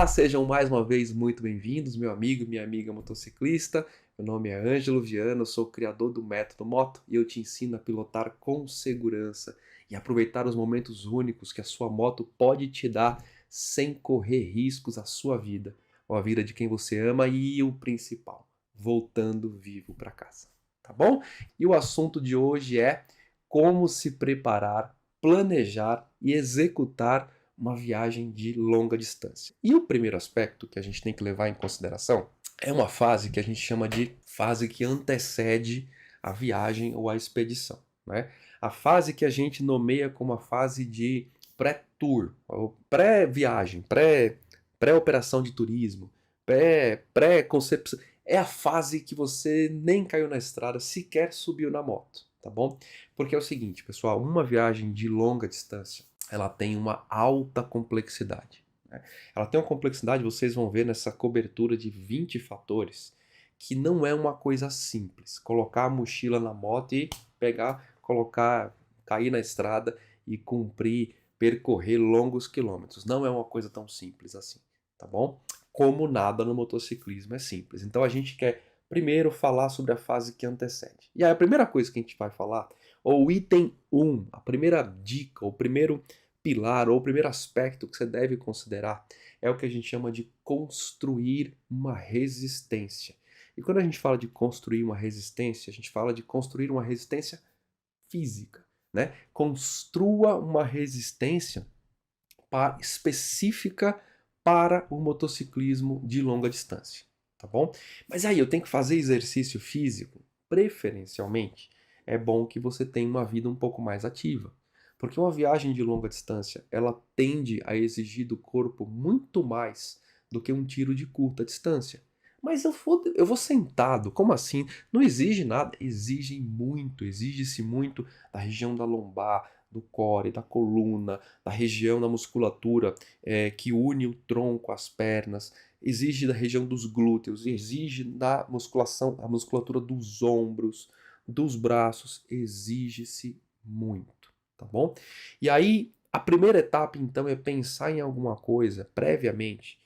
Olá, sejam mais uma vez muito bem-vindos, meu amigo e minha amiga motociclista. Meu nome é Ângelo Viana, eu sou o criador do Método Moto e eu te ensino a pilotar com segurança e aproveitar os momentos únicos que a sua moto pode te dar sem correr riscos à sua vida, ou à vida de quem você ama e o principal, voltando vivo para casa, tá bom? E o assunto de hoje é como se preparar, planejar e executar uma viagem de longa distância. E o primeiro aspecto que a gente tem que levar em consideração é uma fase que a gente chama de fase que antecede a viagem ou a expedição, né? A fase que a gente nomeia como a fase de pré-tour, ou pré-viagem, pré-operação de turismo, pré-concepção. É a fase que você nem caiu na estrada, sequer subiu na moto, tá bom? Porque é o seguinte, pessoal, uma viagem de longa distância, ela tem uma alta complexidade, né? Ela tem uma complexidade, vocês vão ver nessa cobertura de 20 fatores, que não é uma coisa simples. Colocar a mochila na moto e pegar, colocar, cair na estrada e cumprir, percorrer longos quilômetros. Não é uma coisa tão simples assim, tá bom? Como nada no motociclismo é simples. Então a gente quer primeiro falar sobre a fase que antecede. E aí a primeira coisa que a gente vai falar, ou o item 1, a primeira dica, o primeiro pilar, ou o primeiro aspecto que você deve considerar, é o que a gente chama de construir uma resistência. E quando a gente fala de construir uma resistência, a gente fala de construir uma resistência física, né? Construa uma resistência específica para o motociclismo de longa distância, tá bom? Mas aí eu tenho que fazer exercício físico, preferencialmente, é bom que você tenha uma vida um pouco mais ativa, porque uma viagem de longa distância, ela tende a exigir do corpo muito mais do que um tiro de curta distância. Mas eu vou sentado, como assim? Não exige nada, exige-se muito da região da lombar, do core, da coluna, da região da musculatura que une o tronco às pernas, exige da região dos glúteos, exige da musculação, a musculatura dos ombros, dos braços, exige-se muito, tá bom? E aí, a primeira etapa, então, é pensar em alguma coisa previamente,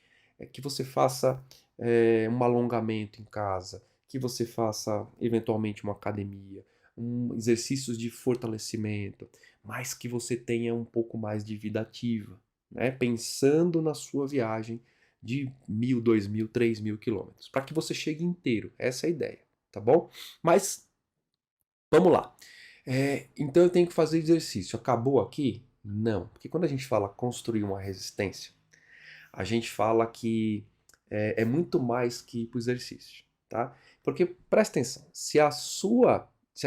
que você faça um alongamento em casa, que você faça eventualmente uma academia, exercícios de fortalecimento, mas que você tenha um pouco mais de vida ativa, né? Pensando na sua viagem de 1.000, 2.000, 3.000 quilômetros, para que você chegue inteiro. Essa é a ideia, tá bom? Mas vamos lá. Então eu tenho que fazer exercício. Acabou aqui? Não, porque quando a gente fala construir uma resistência, a gente fala que é muito mais que ir para o exercício, tá? Porque presta atenção, se a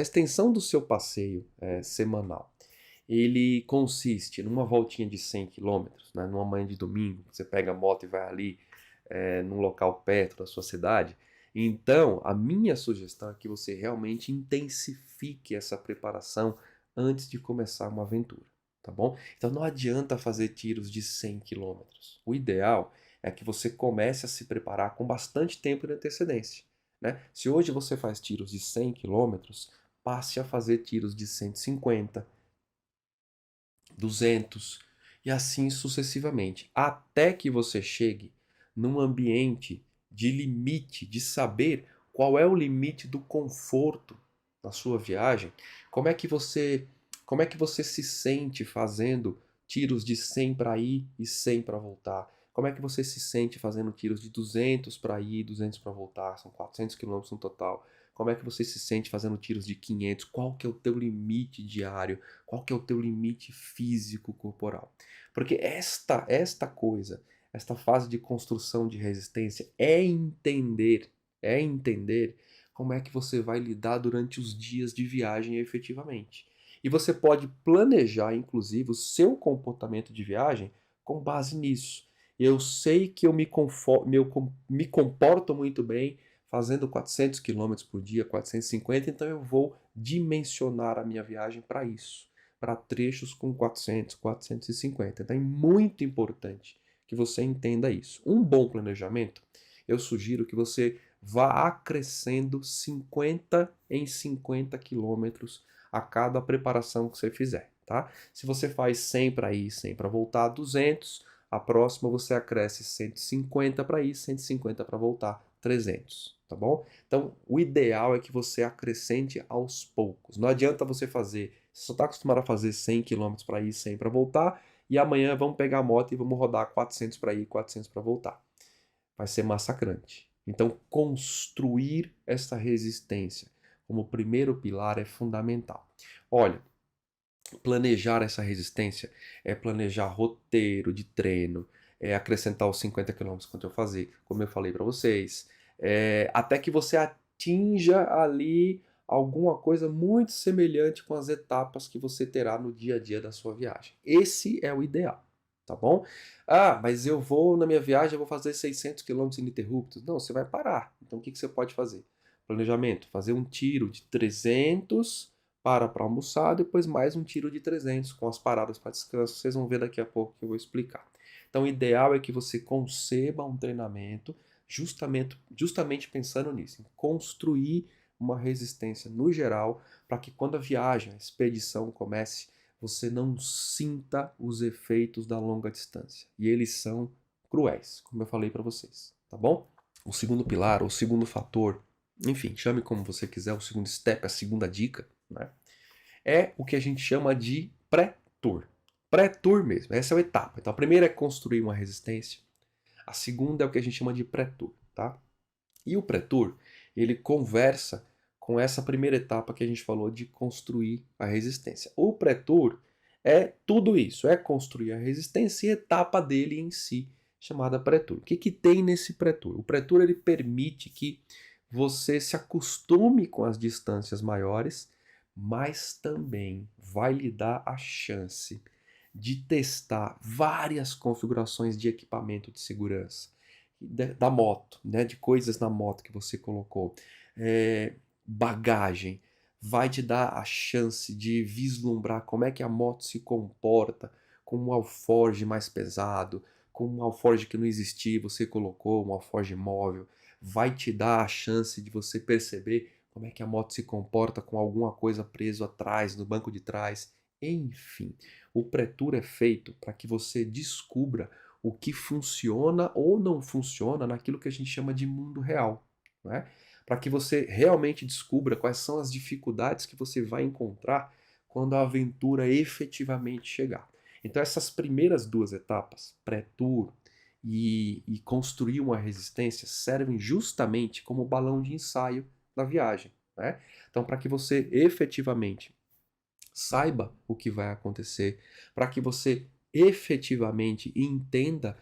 extensão do seu passeio semanal ele consiste numa voltinha de 100 quilômetros, né, numa manhã de domingo, você pega a moto e vai ali num local perto da sua cidade. Então, a minha sugestão é que você realmente intensifique essa preparação antes de começar uma aventura, tá bom? Então não adianta fazer tiros de 100 quilômetros. O ideal é que você comece a se preparar com bastante tempo de antecedência, né? Se hoje você faz tiros de 100 quilômetros, passe a fazer tiros de 150, 200 e assim sucessivamente, até que você chegue num ambiente de limite, de saber qual é o limite do conforto na sua viagem, como é que você, como é que você se sente fazendo tiros de 100 para ir e 100 para voltar? Como é que você se sente fazendo tiros de 200 para ir e 200 para voltar? São 400 quilômetros no total. Como é que você se sente fazendo tiros de 500? Qual que é o teu limite diário? Qual que é o teu limite físico corporal? Porque esta coisa, esta fase de construção de resistência é entender como é que você vai lidar durante os dias de viagem efetivamente. E você pode planejar, inclusive, o seu comportamento de viagem com base nisso. Eu sei que eu me comporto muito bem fazendo 400 quilômetros por dia, 450, então eu vou dimensionar a minha viagem para isso, para trechos com 400, 450. Então é muito importante que você entenda isso. Um bom planejamento, eu sugiro que você vá acrescendo 50 em 50 quilômetros a cada preparação que você fizer, tá? Se você faz 100 para ir, 100 para voltar, 200, A próxima você acresce 150 para ir, 150 para voltar, 300, tá bom? Então, o ideal é que você acrescente aos poucos. Não adianta você fazer, você só está acostumado a fazer 100 km para ir, 100 para voltar, e amanhã vamos pegar a moto e vamos rodar 400 para ir, 400 para voltar. Vai ser massacrante. Então, construir essa resistência como primeiro pilar é fundamental. Olha, planejar essa resistência é planejar roteiro de treino, é acrescentar os 50 quilômetros quanto eu fazer, como eu falei para vocês, até que você atinja ali alguma coisa muito semelhante com as etapas que você terá no dia a dia da sua viagem. Esse é o ideal, tá bom? Ah, mas eu vou na minha viagem, eu vou fazer 600 quilômetros ininterruptos. Não, você vai parar. Então o que você pode fazer? Planejamento, fazer um tiro de 300 para almoçar, depois mais um tiro de 300 com as paradas para descanso. Vocês vão ver daqui a pouco que eu vou explicar. Então, o ideal é que você conceba um treinamento justamente pensando nisso, em construir uma resistência no geral, para que quando a viagem, a expedição comece, você não sinta os efeitos da longa distância. E eles são cruéis, como eu falei para vocês, tá bom? O segundo pilar, o segundo fator, enfim, chame como você quiser, o segundo step, a segunda dica, né? É o que a gente chama de pré-tour. Pré-tour mesmo, essa é a etapa. Então a primeira é construir uma resistência, a segunda é o que a gente chama de pré-tour, tá? E o pré-tour, ele conversa com essa primeira etapa que a gente falou de construir a resistência. O pré-tour é tudo isso, é construir a resistência e a etapa dele em si, chamada pré-tour. O que que tem nesse pré-tour? O pré-tour ele permite que você se acostume com as distâncias maiores, mas também vai lhe dar a chance de testar várias configurações de equipamento de segurança da moto, né, de coisas na moto que você colocou, bagagem, vai te dar a chance de vislumbrar como é que a moto se comporta com um alforge mais pesado, com um alforge que não existia, você colocou um alforge móvel, vai te dar a chance de você perceber como é que a moto se comporta com alguma coisa preso atrás, no banco de trás, enfim. O pré-tour é feito para que você descubra o que funciona ou não funciona naquilo que a gente chama de mundo real, né? Para que você realmente descubra quais são as dificuldades que você vai encontrar quando a aventura efetivamente chegar. Então essas primeiras duas etapas, pré-tour e construir uma resistência, servem justamente como balão de ensaio da viagem, né? Então para que você efetivamente saiba o que vai acontecer, para que você efetivamente entenda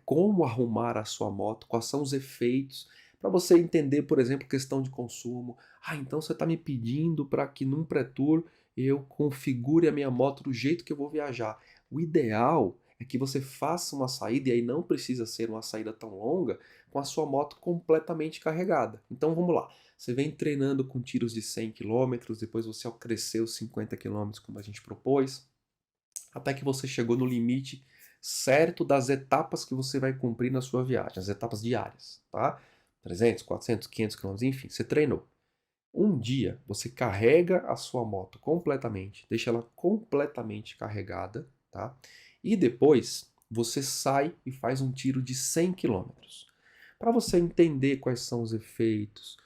como arrumar a sua moto, quais são os efeitos, para você entender, por exemplo, questão de consumo. Ah, então você está me pedindo para que num pré-tour eu configure a minha moto do jeito que eu vou viajar. O ideal é que você faça uma saída, e aí não precisa ser uma saída tão longa, com a sua moto completamente carregada. Então vamos lá. Você vem treinando com tiros de 100 km, depois você cresceu 50 km como a gente propôs, até que você chegou no limite certo das etapas que você vai cumprir na sua viagem, as etapas diárias, tá? 300, 400, 500 km, enfim, você treinou. Um dia você carrega a sua moto completamente, deixa ela completamente carregada, tá? E depois você sai e faz um tiro de 100 km. Para você entender quais são os efeitos,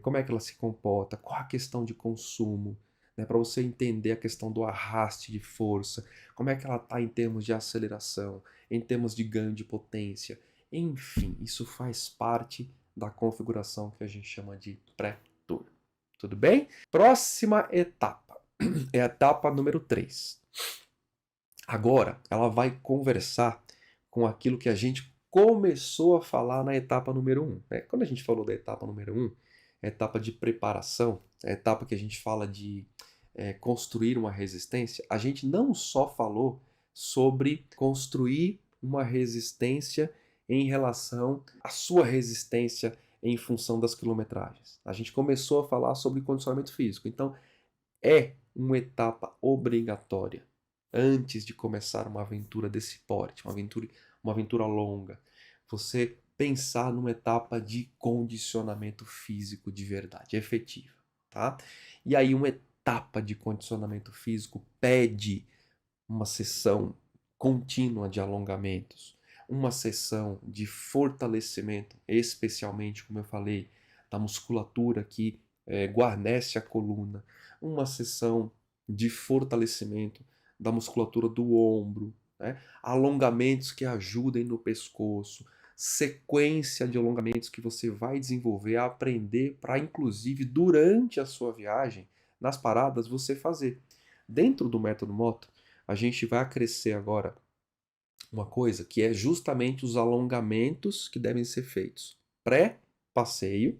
como é que ela se comporta, qual a questão de consumo, né? Para você entender a questão do arraste de força, como é que ela está em termos de aceleração, em termos de ganho de potência. Enfim, isso faz parte da configuração que a gente chama de pré-tour. Tudo bem? Próxima etapa é a etapa número 3. Agora, ela vai conversar com aquilo que a gente começou a falar na etapa número 1. Né? Quando a gente falou da etapa número 1, a etapa de preparação, a etapa que a gente fala de construir uma resistência, a gente não só falou sobre construir uma resistência em relação à sua resistência em função das quilometragens. A gente começou a falar sobre condicionamento físico. Então, é uma etapa obrigatória antes de começar uma aventura desse porte, uma aventura longa. Você pensar numa etapa de condicionamento físico de verdade, efetiva, tá? E aí uma etapa de condicionamento físico pede uma sessão contínua de alongamentos, uma sessão de fortalecimento, especialmente, como eu falei, da musculatura que guarnece a coluna, uma sessão de fortalecimento da musculatura do ombro, né? Alongamentos que ajudem no pescoço, sequência de alongamentos que você vai desenvolver, aprender para, inclusive, durante a sua viagem, nas paradas, você fazer. Dentro do método Moto, a gente vai acrescer agora uma coisa que é justamente os alongamentos que devem ser feitos pré-passeio,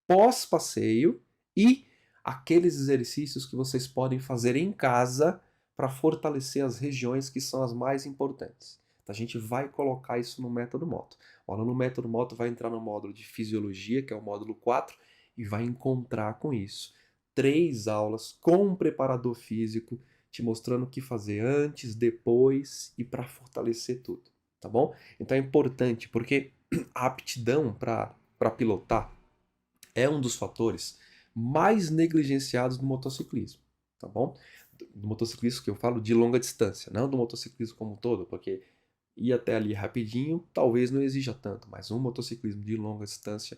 pós-passeio e aqueles exercícios que vocês podem fazer em casa para fortalecer as regiões que são as mais importantes. Então, a gente vai colocar isso no método Moto. O aluno no método Moto vai entrar no módulo de fisiologia, que é o módulo 4, e vai encontrar com isso 3 aulas com um preparador físico, te mostrando o que fazer antes, depois e para fortalecer tudo, tá bom? Então é importante, porque a aptidão para pilotar é um dos fatores mais negligenciados do motociclismo, tá bom? Do motociclismo que eu falo de longa distância, não do motociclismo como um todo, porque ir até ali rapidinho talvez não exija tanto, mas um motociclismo de longa distância,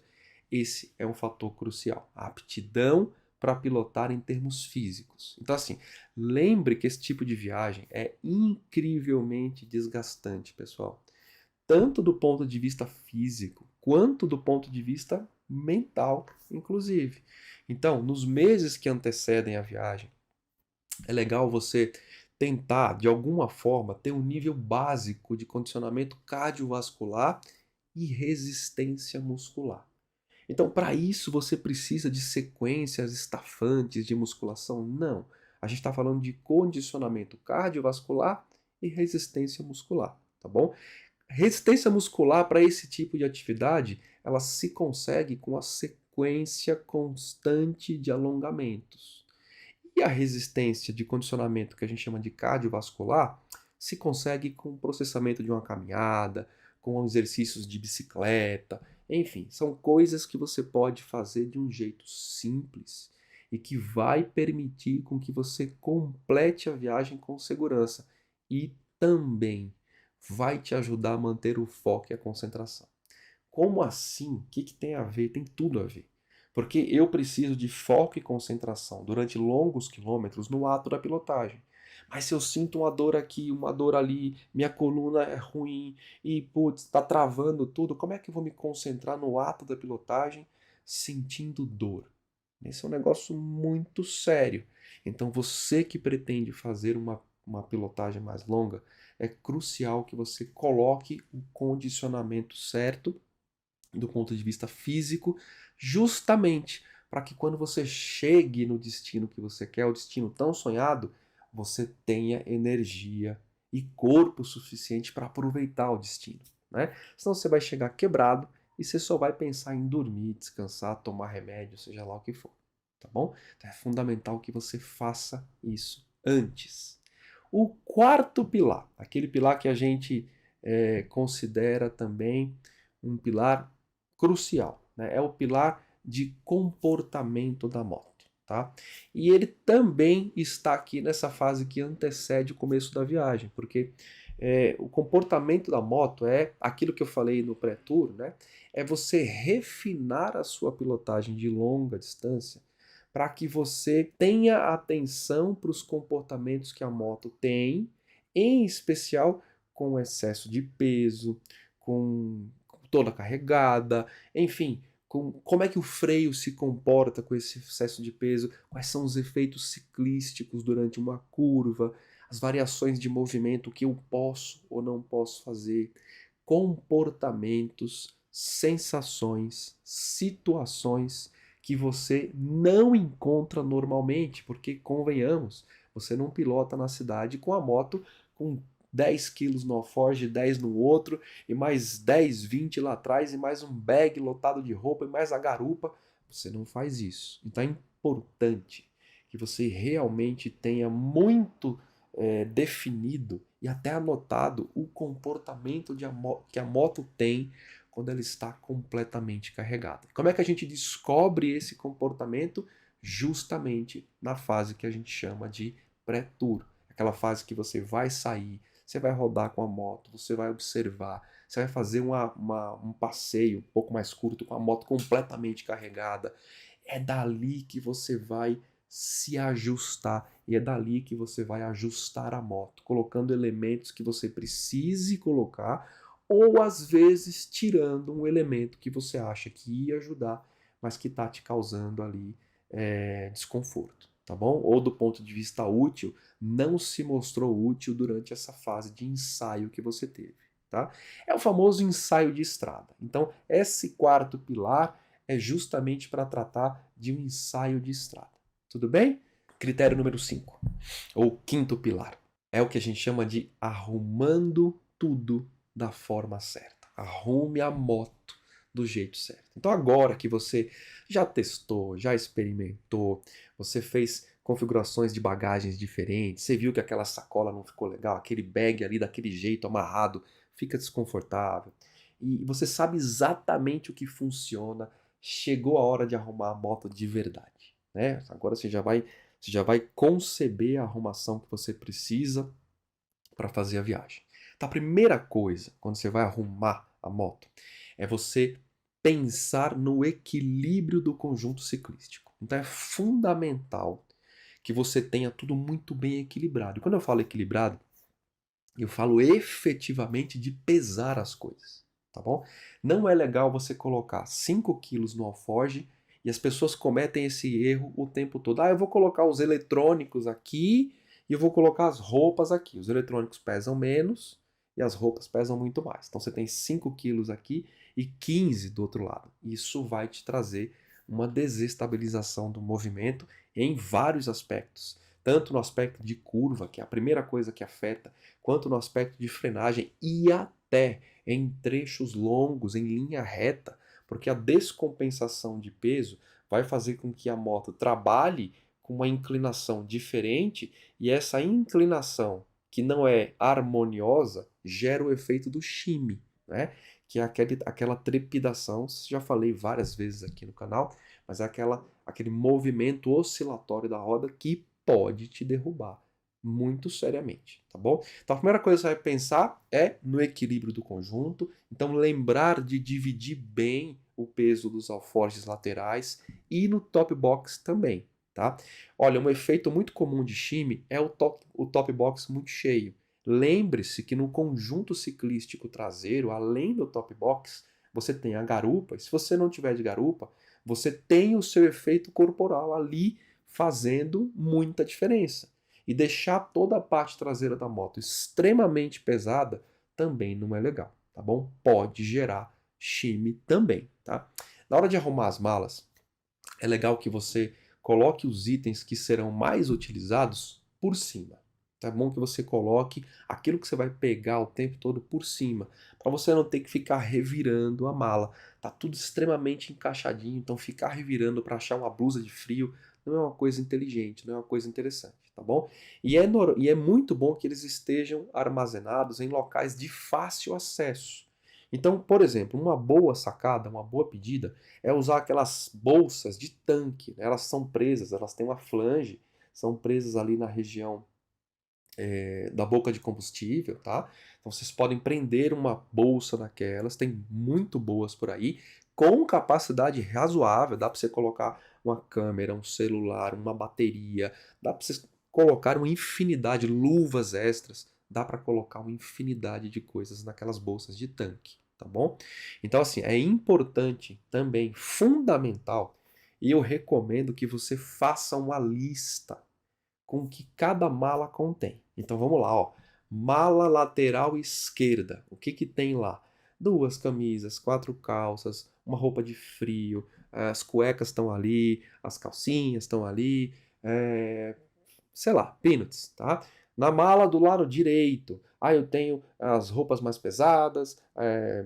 esse é um fator crucial, a aptidão para pilotar em termos físicos. Então assim, lembre que esse tipo de viagem é incrivelmente desgastante, pessoal, tanto do ponto de vista físico, quanto do ponto de vista mental, inclusive. Então, nos meses que antecedem a viagem, é legal você tentar, de alguma forma, ter um nível básico de condicionamento cardiovascular e resistência muscular. Então, para isso, você precisa de sequências estafantes de musculação? Não. A gente está falando de condicionamento cardiovascular e resistência muscular, tá bom? Resistência muscular para esse tipo de atividade, ela se consegue com a sequência constante de alongamentos. E a resistência de condicionamento, que a gente chama de cardiovascular, se consegue com o processamento de uma caminhada, com exercícios de bicicleta, enfim, são coisas que você pode fazer de um jeito simples e que vai permitir com que você complete a viagem com segurança e também vai te ajudar a manter o foco e a concentração. Como assim? O que tem a ver? Tem tudo a ver. Porque eu preciso de foco e concentração durante longos quilômetros no ato da pilotagem. Mas se eu sinto uma dor aqui, uma dor ali, minha coluna é ruim e, putz, está travando tudo, como é que eu vou me concentrar no ato da pilotagem sentindo dor? Esse é um negócio muito sério. Então, você que pretende fazer uma pilotagem mais longa, é crucial que você coloque o condicionamento certo do ponto de vista físico, justamente para que quando você chegue no destino que você quer, o destino tão sonhado, você tenha energia e corpo suficiente para aproveitar o destino, né? Senão você vai chegar quebrado e você só vai pensar em dormir, descansar, tomar remédio, seja lá o que for, tá bom? Então é fundamental que você faça isso antes. O quarto pilar, aquele pilar que a gente considera também um pilar crucial, né? É o pilar de comportamento da moto, tá? E ele também está aqui nessa fase que antecede o começo da viagem, porque o comportamento da moto é aquilo que eu falei no pré-tour, né? É você refinar a sua pilotagem de longa distância para que você tenha atenção para os comportamentos que a moto tem, em especial com excesso de peso, com toda carregada, enfim, como é que o freio se comporta com esse excesso de peso, quais são os efeitos ciclísticos durante uma curva, as variações de movimento, o que eu posso ou não posso fazer, comportamentos, sensações, situações que você não encontra normalmente, porque convenhamos, você não pilota na cidade com a moto com 10 quilos no alforge, 10 no outro, e mais 10, 20 lá atrás, e mais um bag lotado de roupa, e mais a garupa. Você não faz isso. Então é importante que você realmente tenha muito definido e até anotado o comportamento que a moto tem quando ela está completamente carregada. Como é que a gente descobre esse comportamento? Justamente na fase que a gente chama de pré-tour. Aquela fase que você vai sair Você vai rodar com a moto, você vai observar, você vai fazer um passeio um pouco mais curto com a moto completamente carregada. É dali que você vai se ajustar e é dali que você vai ajustar a moto, colocando elementos que você precise colocar ou às vezes tirando um elemento que você acha que ia ajudar, mas que está te causando ali desconforto, tá bom? Ou do ponto de vista útil, não se mostrou útil durante essa fase de ensaio que você teve, tá? É o famoso ensaio de estrada. Então, esse quarto pilar é justamente para tratar de um ensaio de estrada. Tudo bem? Critério número 5, ou quinto pilar, é o que a gente chama de arrumando tudo da forma certa. Arrume a moto do jeito certo. Então agora que você já testou, já experimentou, você fez configurações de bagagens diferentes, você viu que aquela sacola não ficou legal, aquele bag ali daquele jeito amarrado fica desconfortável, e você sabe exatamente o que funciona, chegou a hora de arrumar a moto de verdade, né? Agora você já vai conceber a arrumação que você precisa para fazer a viagem. Então, a primeira coisa, quando você vai arrumar a moto, é você pensar no equilíbrio do conjunto ciclístico. Então, é fundamental que você tenha tudo muito bem equilibrado. E quando eu falo equilibrado, eu falo efetivamente de pesar as coisas, tá bom? Não é legal você colocar 5 quilos no alforge e as pessoas cometem esse erro o tempo todo. Ah, eu vou colocar os eletrônicos aqui e eu vou colocar as roupas aqui. Os eletrônicos pesam menos e as roupas pesam muito mais. Então você tem 5 quilos aqui e 15 do outro lado. Isso vai te trazer uma desestabilização do movimento em vários aspectos. Tanto no aspecto de curva, que é a primeira coisa que afeta, quanto no aspecto de frenagem e até em trechos longos, em linha reta, porque a descompensação de peso vai fazer com que a moto trabalhe com uma inclinação diferente e essa inclinação, que não é harmoniosa, gera o efeito do shimmy, né? Que é aquela trepidação, já falei várias vezes aqui no canal, mas é aquele movimento oscilatório da roda que pode te derrubar muito seriamente, tá bom? Então a primeira coisa que você vai pensar é no equilíbrio do conjunto, então lembrar de dividir bem o peso dos alforjes laterais e no top box também, tá? Olha, um efeito muito comum de shimmy é o top box muito cheio. Lembre-se que no conjunto ciclístico traseiro, além do top box, você tem a garupa, e se você não tiver de garupa, você tem o seu efeito corporal ali fazendo muita diferença. E deixar toda a parte traseira da moto extremamente pesada também não é legal, tá bom? Pode gerar shimmy também, tá? Na hora de arrumar as malas, é legal que você coloque os itens que serão mais utilizados por cima. Tá bom que você coloque aquilo que você vai pegar o tempo todo por cima, para você não ter que ficar revirando a mala. Tá tudo extremamente encaixadinho, então ficar revirando para achar uma blusa de frio não é uma coisa inteligente, não é uma coisa interessante, tá bom? E é muito bom que eles estejam armazenados em locais de fácil acesso. Então, por exemplo, uma boa sacada, uma boa pedida é usar aquelas bolsas de tanque, né? Elas são presas, elas têm uma flange, são presas ali na região da boca de combustível, tá? Então vocês podem prender uma bolsa daquelas, tem muito boas por aí, com capacidade razoável, dá para você colocar uma câmera, um celular, uma bateria, dá para vocês colocar uma infinidade, luvas extras, dá para colocar uma infinidade de coisas naquelas bolsas de tanque, tá bom? Então assim, é importante também, fundamental, e eu recomendo que você faça uma lista com o que cada mala contém. Então vamos lá, ó. Mala lateral esquerda. O que que tem lá? Duas camisas, quatro calças, uma roupa de frio, as cuecas estão ali, as calcinhas estão ali, sei lá, peanuts, tá? Na mala do lado direito, eu tenho as roupas mais pesadas,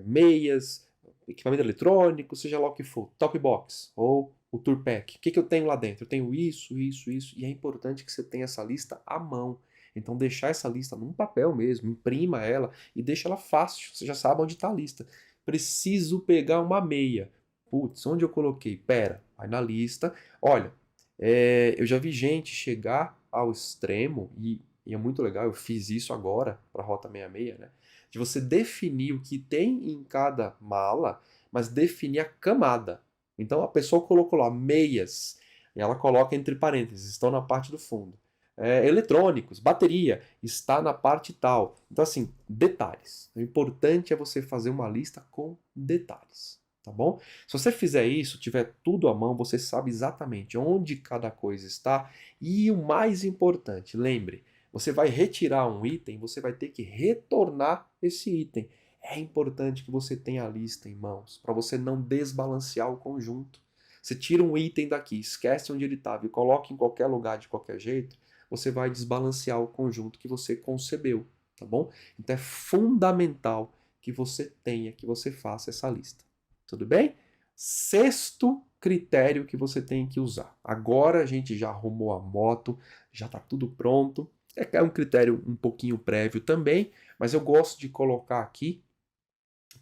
meias, equipamento eletrônico, seja lá o que for, top box ou o tour pack. O que que eu tenho lá dentro? Eu tenho isso, isso, isso, e é importante que você tenha essa lista à mão. Então deixar essa lista num papel mesmo, imprima ela e deixa ela fácil, você já sabe onde está a lista. Preciso pegar uma meia. Putz, onde eu coloquei? Pera, vai na lista. Olha, eu já vi gente chegar ao extremo, e e é muito legal, eu fiz isso agora para a Rota 66, né? De você definir o que tem em cada mala, mas definir a camada. Então a pessoa colocou lá meias, e ela coloca entre parênteses, estão na parte do fundo. Eletrônicos, bateria, está na parte tal. Então, assim, detalhes. O importante é você fazer uma lista com detalhes, tá bom? Se você fizer isso, tiver tudo à mão, você sabe exatamente onde cada coisa está. E o mais importante, lembre, você vai retirar um item, você vai ter que retornar esse item. É importante que você tenha a lista em mãos, para você não desbalancear o conjunto. Você tira um item daqui, esquece onde ele estava e coloca em qualquer lugar de qualquer jeito, você vai desbalancear o conjunto que você concebeu, tá bom? Então é fundamental que você tenha, que você faça essa lista. Tudo bem? Sexto critério que você tem que usar. Agora a gente já arrumou a moto, já está tudo pronto. É um critério um pouquinho prévio também, mas eu gosto de colocar aqui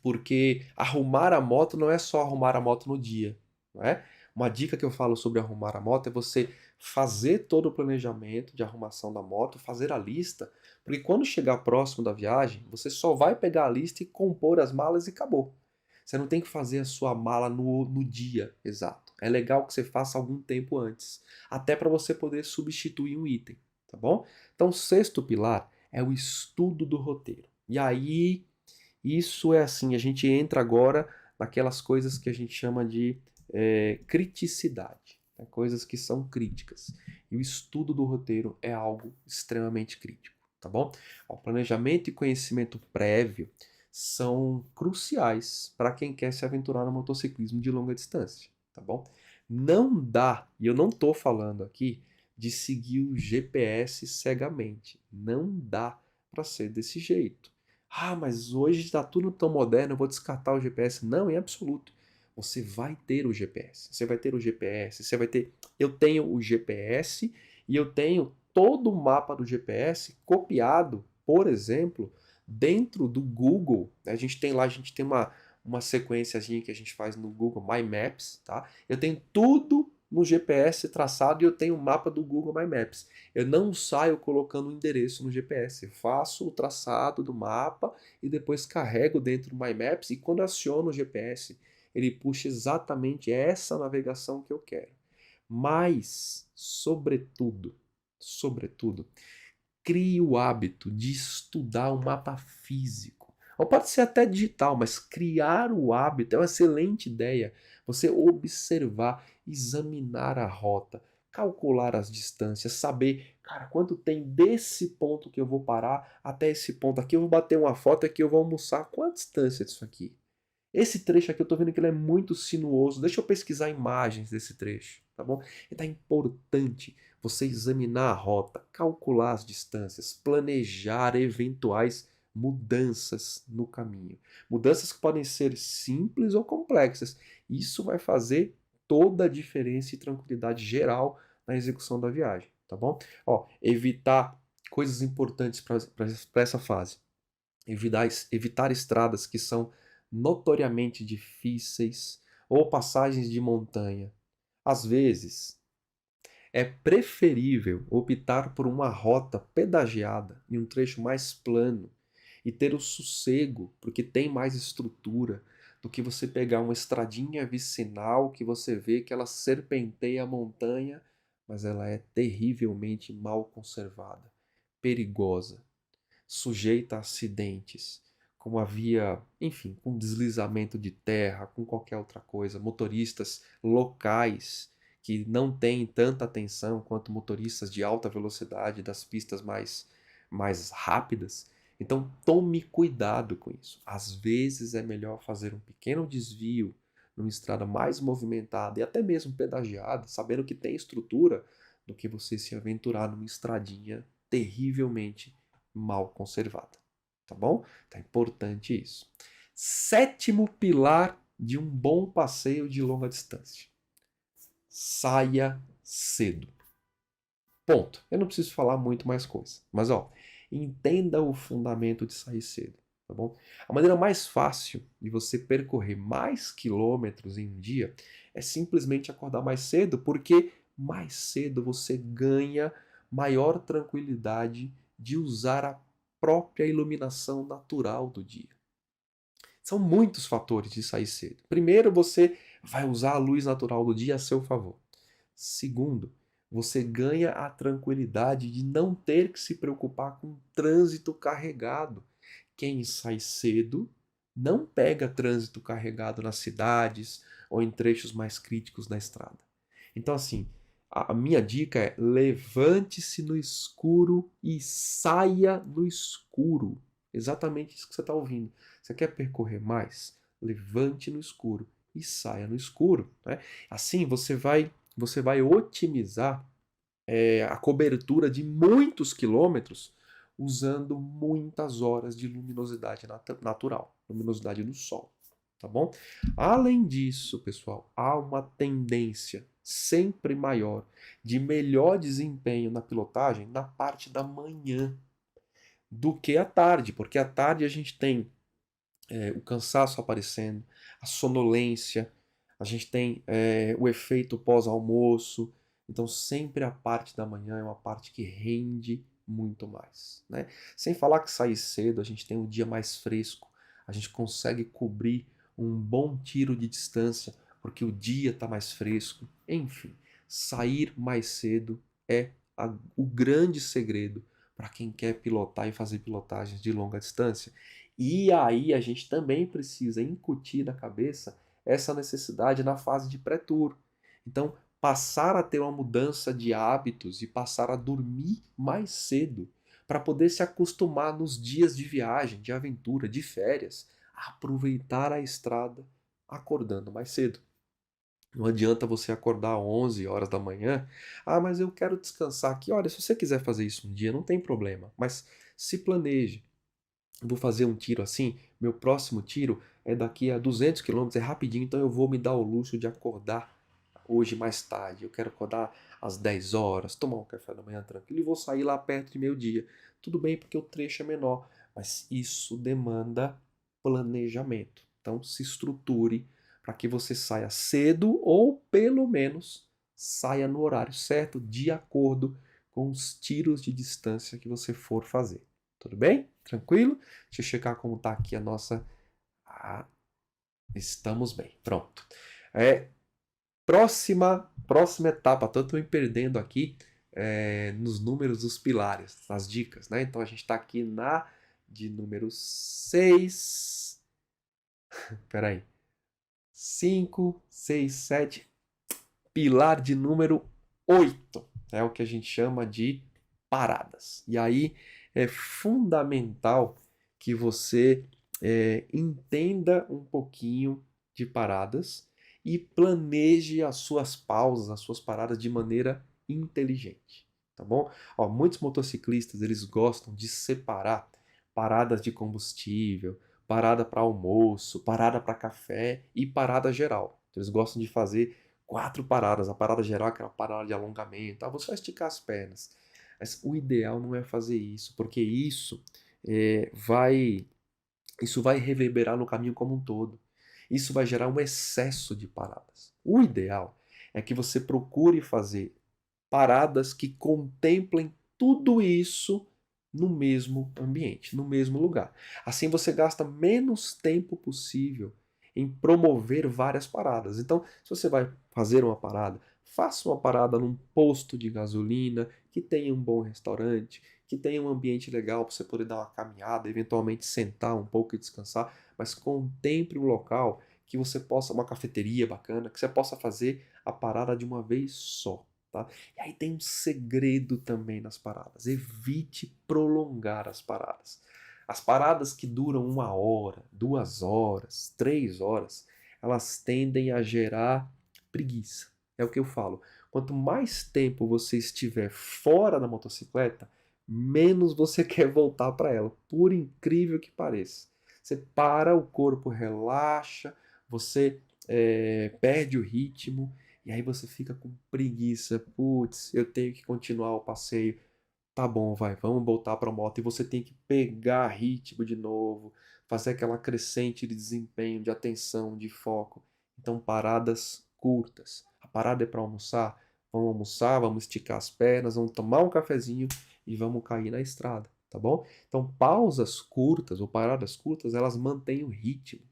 porque arrumar a moto não é só arrumar a moto no dia, não é? Uma dica que eu falo sobre arrumar a moto é você fazer todo o planejamento de arrumação da moto, fazer a lista, porque quando chegar próximo da viagem, você só vai pegar a lista e compor as malas e acabou. Você não tem que fazer a sua mala no dia exato. É legal que você faça algum tempo antes, até para você poder substituir um item, tá bom? Então, o sexto pilar é o estudo do roteiro. E aí isso é assim, a gente entra agora naquelas coisas que a gente chama de criticidade, né? Coisas que são críticas. E o estudo do roteiro é algo extremamente crítico, tá bom? O planejamento e conhecimento prévio são cruciais para quem quer se aventurar no motociclismo de longa distância, tá bom? Não dá, e eu não estou falando aqui de seguir o GPS cegamente. Não dá para ser desse jeito. Ah, mas hoje está tudo tão moderno, eu vou descartar o GPS. Não, em absoluto. Você vai ter o GPS. Você vai ter o GPS, você vai ter. Eu tenho o GPS e eu tenho todo o mapa do GPS copiado, por exemplo, dentro do Google. A gente tem lá, a gente tem uma sequenciazinha que a gente faz no Google My Maps, tá? Eu tenho tudo no GPS traçado e eu tenho o mapa do Google My Maps. Eu não saio colocando o endereço no GPS, eu faço o traçado do mapa e depois carrego dentro do My Maps e quando aciono o GPS, ele puxa exatamente essa navegação que eu quero. Mas, sobretudo, crie o hábito de estudar o mapa físico. Ou pode ser até digital, mas criar o hábito é uma excelente ideia. Você observar, examinar a rota, calcular as distâncias, saber, cara, quanto tem desse ponto que eu vou parar até esse ponto aqui, eu vou bater uma foto aqui, eu vou almoçar. Qual a distância disso aqui? Esse trecho aqui eu tô vendo que ele é muito sinuoso. Deixa eu pesquisar imagens desse trecho, tá bom? Então é importante você examinar a rota, calcular as distâncias, planejar eventuais mudanças no caminho. Mudanças que podem ser simples ou complexas. Isso vai fazer toda a diferença e tranquilidade geral na execução da viagem, tá bom? Ó, evitar coisas importantes para essa fase. Evitar estradas que são notoriamente difíceis ou passagens de montanha. Às vezes, é preferível optar por uma rota pedagiada em um trecho mais plano e ter o sossego, porque tem mais estrutura, do que você pegar uma estradinha vicinal que você vê que ela serpenteia a montanha, mas ela é terrivelmente mal conservada, perigosa, sujeita a acidentes, como havia, enfim, com deslizamento de terra, com qualquer outra coisa, motoristas locais que não têm tanta atenção quanto motoristas de alta velocidade das pistas mais rápidas. Então tome cuidado com isso. Às vezes é melhor fazer um pequeno desvio numa estrada mais movimentada e até mesmo pedagiada, sabendo que tem estrutura, do que você se aventurar numa estradinha terrivelmente mal conservada, tá bom? Tá importante isso. Sétimo pilar de um bom passeio de longa distância. Saia cedo. Ponto. Eu não preciso falar muito mais coisa, mas ó, entenda o fundamento de sair cedo, tá bom? A maneira mais fácil de você percorrer mais quilômetros em um dia é simplesmente acordar mais cedo, porque mais cedo você ganha maior tranquilidade de usar a própria iluminação natural do dia. São muitos fatores de sair cedo. Primeiro, você vai usar a luz natural do dia a seu favor. Segundo, você ganha a tranquilidade de não ter que se preocupar com trânsito carregado. Quem sai cedo não pega trânsito carregado nas cidades ou em trechos mais críticos da estrada. Então, assim, a minha dica é: levante-se no escuro e saia no escuro. Exatamente isso que você está ouvindo. Você quer percorrer mais? Levante no escuro e saia no escuro, né? Assim você vai otimizar a cobertura de muitos quilômetros usando muitas horas de luminosidade natural, luminosidade do sol, tá bom? Além disso, pessoal, há uma tendência sempre maior de melhor desempenho na pilotagem na parte da manhã do que à tarde, porque à tarde a gente tem o cansaço aparecendo, a sonolência, a gente tem o efeito pós-almoço. Então, sempre a parte da manhã é uma parte que rende muito mais, né? Sem falar que sair cedo, a gente tem um dia mais fresco, a gente consegue cobrir um bom tiro de distância, porque o dia está mais fresco. Enfim, sair mais cedo é o grande segredo para quem quer pilotar e fazer pilotagens de longa distância. E aí a gente também precisa incutir na cabeça essa necessidade na fase de pré-tour. Então, passar a ter uma mudança de hábitos e passar a dormir mais cedo para poder se acostumar nos dias de viagem, de aventura, de férias, a aproveitar a estrada acordando mais cedo. Não adianta você acordar às 11 horas da manhã. Ah, mas eu quero descansar aqui. Olha, se você quiser fazer isso um dia, não tem problema. Mas se planeje. Vou fazer um tiro assim, meu próximo tiro é daqui a 200 quilômetros, é rapidinho, então eu vou me dar o luxo de acordar hoje mais tarde. Eu quero acordar às 10 horas, tomar um café da manhã tranquilo e vou sair lá perto de meio-dia. Tudo bem, porque o trecho é menor, mas isso demanda planejamento. Então se estruture para que você saia cedo ou pelo menos saia no horário certo, de acordo com os tiros de distância que você for fazer. Tudo bem? Tranquilo? Deixa eu checar como está aqui a nossa. Ah, estamos bem. Pronto. Próxima etapa. Estou me perdendo aqui nos números dos pilares, nas dicas, né? Então a gente está aqui na de número 6. Espera aí. 5, 6, 7. Pilar de número 8. É o que a gente chama de paradas. E aí é fundamental que você entenda um pouquinho de paradas e planeje as suas pausas, as suas paradas de maneira inteligente, tá bom? Ó, muitos motociclistas eles gostam de separar paradas de combustível, parada para almoço, parada para café e parada geral. Eles gostam de fazer 4 paradas. A parada geral é aquela parada de alongamento. Você vai esticar as pernas. Mas o ideal não é fazer isso, porque é, vai, isso vai reverberar no caminho como um todo. Isso vai gerar um excesso de paradas. O ideal é que você procure fazer paradas que contemplem tudo isso no mesmo ambiente, no mesmo lugar. Assim você gasta menos tempo possível em promover várias paradas. Então, se você vai fazer uma parada, faça uma parada num posto de gasolina que tenha um bom restaurante, que tenha um ambiente legal para você poder dar uma caminhada, eventualmente sentar um pouco e descansar, mas contemple um local que você possa, uma cafeteria bacana, que você possa fazer a parada de uma vez só. Tá? E aí tem um segredo também nas paradas. Evite prolongar as paradas. As paradas que duram 1 hora, 2 horas, 3 horas, elas tendem a gerar preguiça. É o que eu falo. Quanto mais tempo você estiver fora da motocicleta, menos você quer voltar para ela, por incrível que pareça. Você para, o corpo relaxa, você perde o ritmo e aí você fica com preguiça. Putz, eu tenho que continuar o passeio. Tá bom, vai, vamos voltar para a moto. E você tem que pegar ritmo de novo, fazer aquela crescente de desempenho, de atenção, de foco. Então, paradas curtas. A parada é para almoçar. Vamos almoçar, vamos esticar as pernas, vamos tomar um cafezinho e vamos cair na estrada, tá bom? Então, pausas curtas ou paradas curtas, elas mantêm o ritmo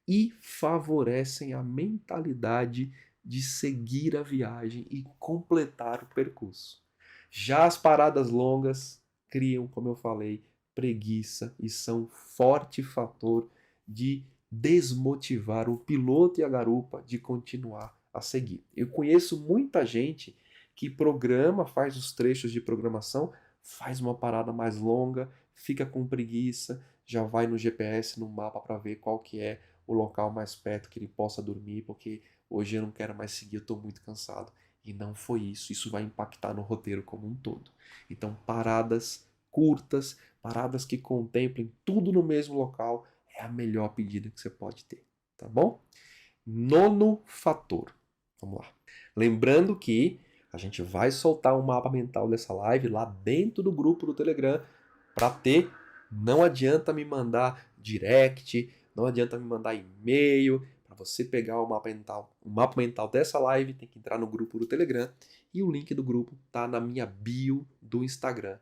e favorecem a mentalidade de seguir a viagem e completar o percurso. Já as paradas longas criam, como eu falei, preguiça e são forte fator de desmotivar o piloto e a garupa de continuar a seguir. Eu conheço muita gente que programa, faz os trechos de programação, faz uma parada mais longa, fica com preguiça, já vai no GPS, no mapa para ver qual que é o local mais perto que ele possa dormir, porque hoje eu não quero mais seguir, eu estou muito cansado. E não foi isso. Isso vai impactar no roteiro como um todo. Então, paradas curtas, paradas que contemplem tudo no mesmo local, é a melhor pedida que você pode ter. Tá bom? Nono fator. Vamos lá. Lembrando que a gente vai soltar um mapa mental dessa live lá dentro do grupo do Telegram para ter. Não adianta me mandar direct, não adianta me mandar e-mail. Para você pegar o mapa mental dessa live, tem que entrar no grupo do Telegram. E o link do grupo tá na minha bio do Instagram,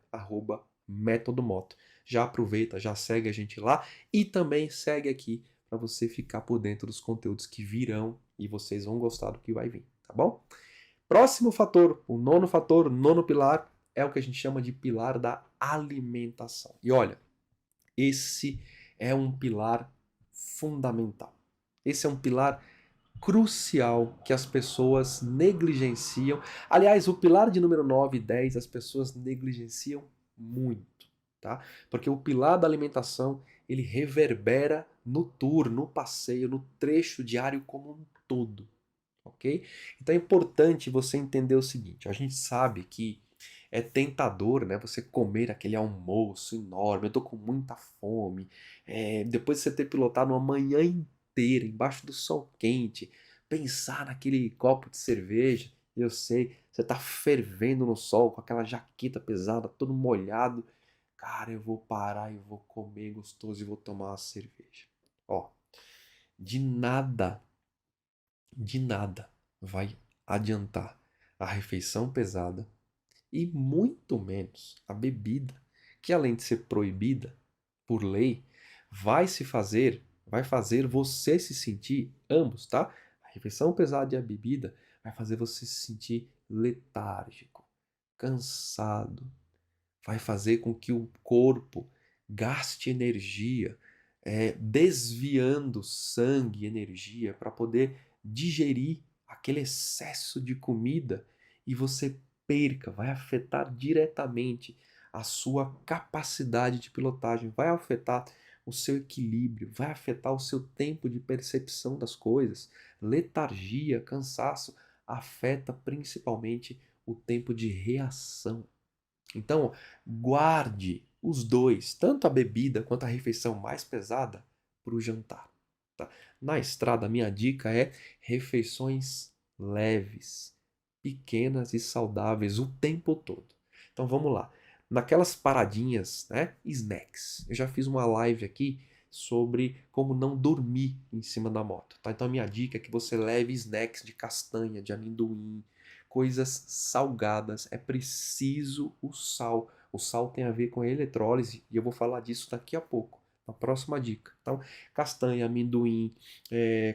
@metodomoto. Já aproveita, já segue a gente lá e também segue aqui para você ficar por dentro dos conteúdos que virão e vocês vão gostar do que vai vir, tá bom? Próximo fator, o nono fator, o nono pilar, é o que a gente chama de pilar da alimentação. E olha, esse é um pilar fundamental. Esse é um pilar crucial que as pessoas negligenciam. Aliás, o pilar de número 9 e 10 as pessoas negligenciam muito, tá? Porque o pilar da alimentação, ele reverbera no tour, no passeio, no trecho diário como um todo, ok? Então é importante você entender o seguinte, a gente sabe que é tentador, né? Você comer aquele almoço enorme. Eu tô com muita fome. Depois de você ter pilotado uma manhã inteira embaixo do sol quente, pensar naquele copo de cerveja. Eu sei, você tá fervendo no sol com aquela jaqueta pesada, todo molhado. Cara, eu vou parar e vou comer gostoso e vou tomar uma cerveja. Ó, de nada, de nada vai adiantar a refeição pesada e muito menos a bebida, que além de ser proibida por lei, vai fazer você se sentir, ambos, tá? A refeição pesada e a bebida vai fazer você se sentir letárgico, cansado, vai fazer com que o corpo gaste energia, desviando sangue e energia para poder digerir aquele excesso de comida e você perca, vai afetar diretamente a sua capacidade de pilotagem, vai afetar o seu equilíbrio, vai afetar o seu tempo de percepção das coisas. Letargia, cansaço afeta principalmente o tempo de reação. Então, guarde os dois, tanto a bebida quanto a refeição mais pesada, para o jantar. Tá? Na estrada, a minha dica é refeições leves, pequenas e saudáveis o tempo todo. Então vamos lá. Naquelas paradinhas, né? Snacks. Eu já fiz uma live aqui sobre como não dormir em cima da moto. Tá? Então a minha dica é que você leve snacks de castanha, de amendoim, coisas salgadas. É preciso o sal. O sal tem a ver com a eletrólise e eu vou falar disso daqui a pouco, na próxima dica. Então, castanha, amendoim,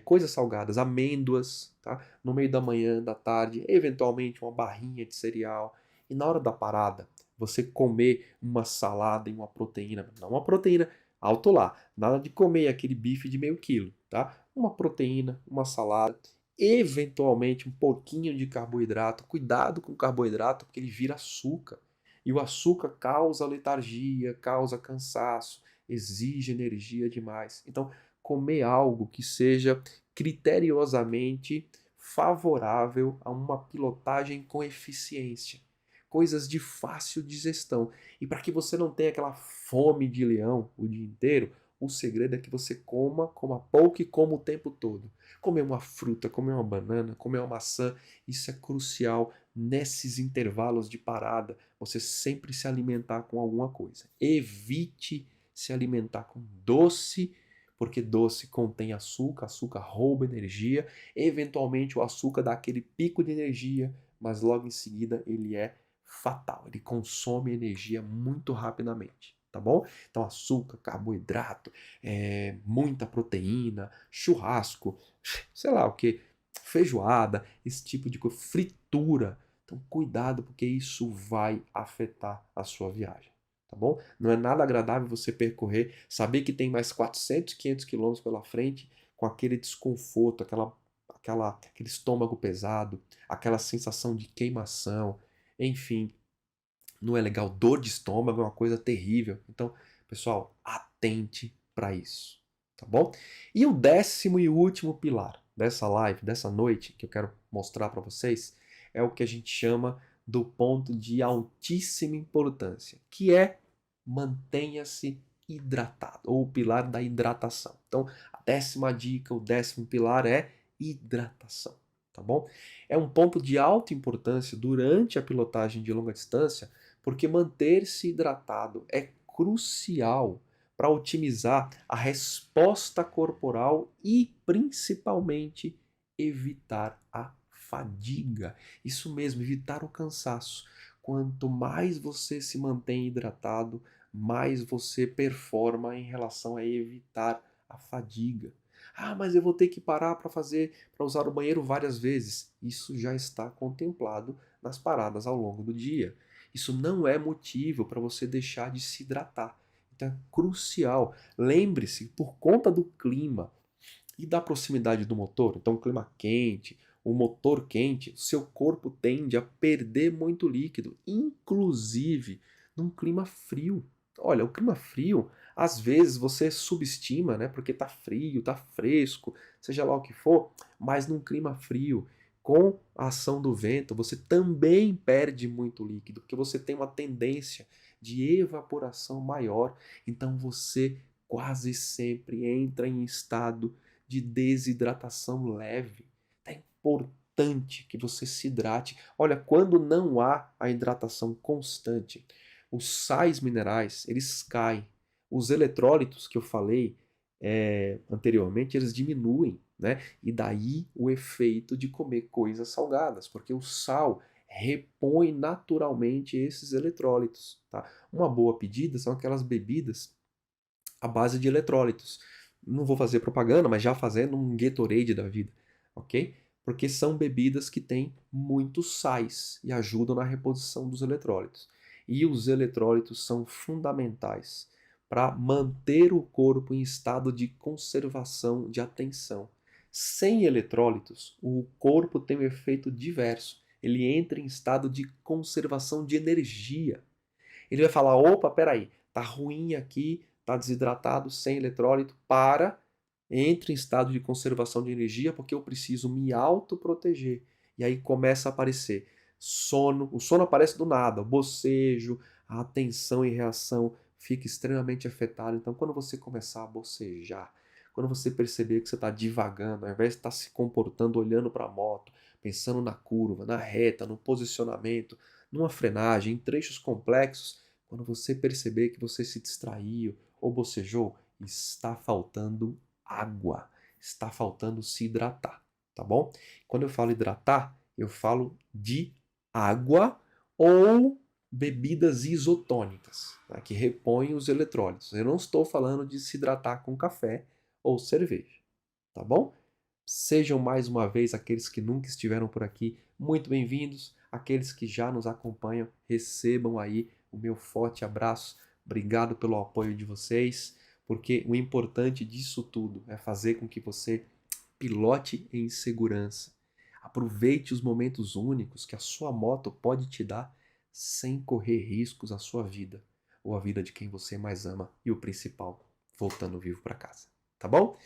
coisas salgadas, amêndoas, tá? No meio da manhã, da tarde, eventualmente uma barrinha de cereal. E na hora da parada, você comer uma salada e uma proteína, não uma proteína, alto lá, nada de comer aquele bife de meio quilo, tá? Uma proteína, uma salada, eventualmente um pouquinho de carboidrato. Cuidado com o carboidrato, porque ele vira açúcar. E o açúcar causa letargia, causa cansaço, exige energia demais. Então, comer algo que seja criteriosamente favorável a uma pilotagem com eficiência. Coisas de fácil digestão. E para que você não tenha aquela fome de leão o dia inteiro, o segredo é que você coma pouco e coma o tempo todo. Comer uma fruta, comer uma banana, comer uma maçã, isso é crucial nesses intervalos de parada. Você sempre se alimentar com alguma coisa. Evite se alimentar com doce, porque doce contém açúcar, açúcar rouba energia. Eventualmente o açúcar dá aquele pico de energia, mas logo em seguida ele é fatal. Ele consome energia muito rapidamente, tá bom? Então, açúcar, carboidrato, muita proteína, churrasco, sei lá o que, feijoada, esse tipo de coisa, fritura. Então, cuidado, porque isso vai afetar a sua viagem, tá bom? Não é nada agradável você percorrer, saber que tem mais 400, 500 quilômetros pela frente com aquele desconforto, aquele estômago pesado, aquela sensação de queimação, enfim, não é legal. Dor de estômago é uma coisa terrível. Então, pessoal, atente para isso, tá bom? E o 10º e último pilar dessa live, dessa noite, que eu quero mostrar para vocês, é o que a gente chama do ponto de altíssima importância, que é mantenha-se hidratado, ou o pilar da hidratação. Então, a 10ª dica, o 10º pilar é hidratação, tá bom? É um ponto de alta importância durante a pilotagem de longa distância, porque manter-se hidratado é crucial para otimizar a resposta corporal e, principalmente, evitar a fadiga. Isso mesmo, evitar o cansaço. Quanto mais você se mantém hidratado, mais você performa em relação a evitar a fadiga. Ah, mas eu vou ter que parar para usar o banheiro várias vezes. Isso já está contemplado nas paradas ao longo do dia. Isso não é motivo para você deixar de se hidratar. Então é crucial. Lembre-se, por conta do clima e da proximidade do motor, então clima quente, o motor quente, o seu corpo tende a perder muito líquido, inclusive num clima frio. Olha, o clima frio, às vezes você subestima, né? Porque tá frio, tá fresco, seja lá o que for, mas num clima frio, com a ação do vento, você também perde muito líquido, porque você tem uma tendência de evaporação maior, então você quase sempre entra em estado de desidratação leve. É importante que você se hidrate. Olha, quando não há a hidratação constante, os sais minerais, eles caem. Os eletrólitos que eu falei anteriormente, eles diminuem, né? E daí o efeito de comer coisas salgadas, porque o sal repõe naturalmente esses eletrólitos, tá? Uma boa pedida são aquelas bebidas à base de eletrólitos. Não vou fazer propaganda, mas já fazendo um Gatorade da vida, ok? Porque são bebidas que têm muitos sais e ajudam na reposição dos eletrólitos. E os eletrólitos são fundamentais para manter o corpo em estado de conservação de atenção. Sem eletrólitos, o corpo tem um efeito diverso. Ele entra em estado de conservação de energia. Ele vai falar: opa, peraí, tá ruim aqui, tá desidratado, sem eletrólito, entre em estado de conservação de energia porque eu preciso me autoproteger. E aí começa a aparecer sono, o sono aparece do nada, o bocejo, a atenção e reação fica extremamente afetada. Então, quando você começar a bocejar, quando você perceber que você está divagando, ao invés de estar se comportando, olhando para a moto, pensando na curva, na reta, no posicionamento, numa frenagem, em trechos complexos, quando você perceber que você se distraiu ou bocejou, está faltando água, está faltando se hidratar, tá bom? Quando eu falo hidratar, eu falo de água ou bebidas isotônicas, tá? Que repõem os eletrólitos. Eu não estou falando de se hidratar com café ou cerveja, tá bom? Sejam mais uma vez aqueles que nunca estiveram por aqui muito bem-vindos. Aqueles que já nos acompanham, recebam aí o meu forte abraço. Obrigado pelo apoio de vocês, porque o importante disso tudo é fazer com que você pilote em segurança. Aproveite os momentos únicos que a sua moto pode te dar sem correr riscos à sua vida ou à vida de quem você mais ama e o principal, voltando vivo para casa. Tá bom?